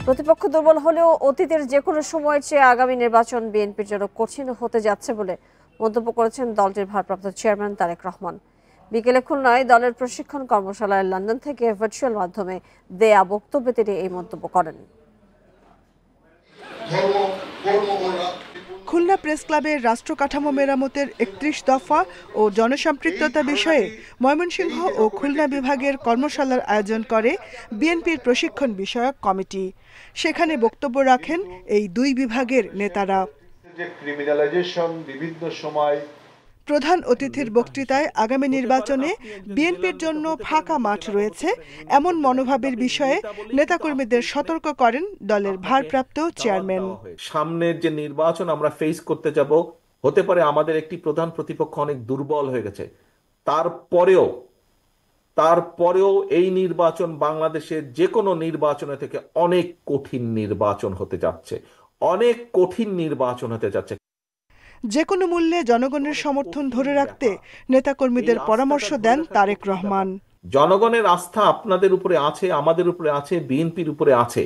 প্রতিপক্ষ দুর্বল হলেও অতীতের যে কোনো সময়ের চেয়ে আগামী নির্বাচন বিএনপির জন্য কঠিন হতে যাচ্ছে বলে মন্তব্য করেছেন দলটির ভারপ্রাপ্ত চেয়ারম্যান তারেক রহমান। বিকেলে খুলনায় দলের প্রশিক্ষণ কর্মশালায় লন্ডন থেকে ভার্চুয়াল মাধ্যমে দেয়া বক্তব্যে তিনি এই মন্তব্য করেন। খুলনা প্রেস ক্লাবের রাষ্ট্র কাঠামো মেরামতের ৩১ দফা ও জনসম্পৃক্ততা বিষয়ে ময়মনসিংহ ও খুলনা বিভাগের কর্মশালার আয়োজন করে বিএনপির প্রশিক্ষণ বিষয়ক কমিটি। সেখানে বক্তব্য রাখেন এই দুই বিভাগের নেতারা। বিভিন্ন সময় প্রধান অতিথির বক্তৃতায় আগামী নির্বাচনে বিএনপির জন্য ফাঁকা মাঠ রয়েছে এমন মনোভাবের বিষয়ে নেতাকর্মীদের সতর্ক করেন দলের ভারপ্রাপ্ত চেয়ারম্যান। সামনের যে নির্বাচন আমরা ফেস করতে যাব, হতে পারে আমাদের একটি প্রধান প্রতিপক্ষ অনেক দুর্বল হয়ে গেছে, তারপরেও এই নির্বাচন বাংলাদেশের যে কোনো নির্বাচনের থেকে অনেক কঠিন নির্বাচন হতে যাচ্ছে, অনেক কঠিন নির্বাচন হতে যাচ্ছে। যে কোনো মূল্যে জনগণের সমর্থন ধরে রাখতে নেতাকর্মীদের পরামর্শ দেন তারেক রহমান। জনগণের আস্থা আপনাদের উপরে আছে, আমাদের উপরে আছে, বিএনপির উপরে আছে।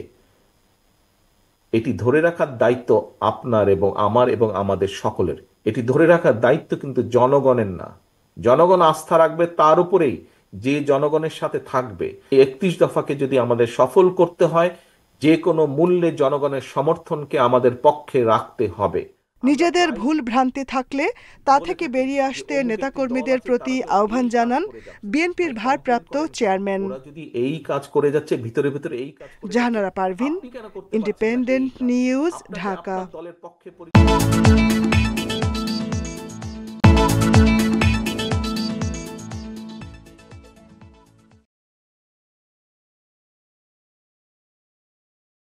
এটি ধরে রাখার দায়িত্ব আপনার এবং আমার এবং আমাদের সকলের। এটি ধরে রাখার দায়িত্ব কিন্তু জনগণের না। জনগণ আস্থা রাখবে তার উপরেই যে জনগণের সাথে থাকবে। এই ৩১ দফাকে যদি আমাদের সফল করতে হয়, যে কোনো মূল্যে জনগণের সমর্থনকে আমাদের পক্ষে রাখতে হবে। নিজেদের ভুল ভ্রান্তি থাকলে তা থেকে বেরিয়ে আসতে নেতাকর্মীদের প্রতি আহ্বান জানান বিএনপির ভারপ্রাপ্ত চেয়ারম্যান। যদি এই কাজ করে যাচ্ছে ভিতরে ভিতরে এই কাজ, জাহানারা পারভিন, ইন্ডিপেন্ডেন্ট নিউজ, ঢাকা।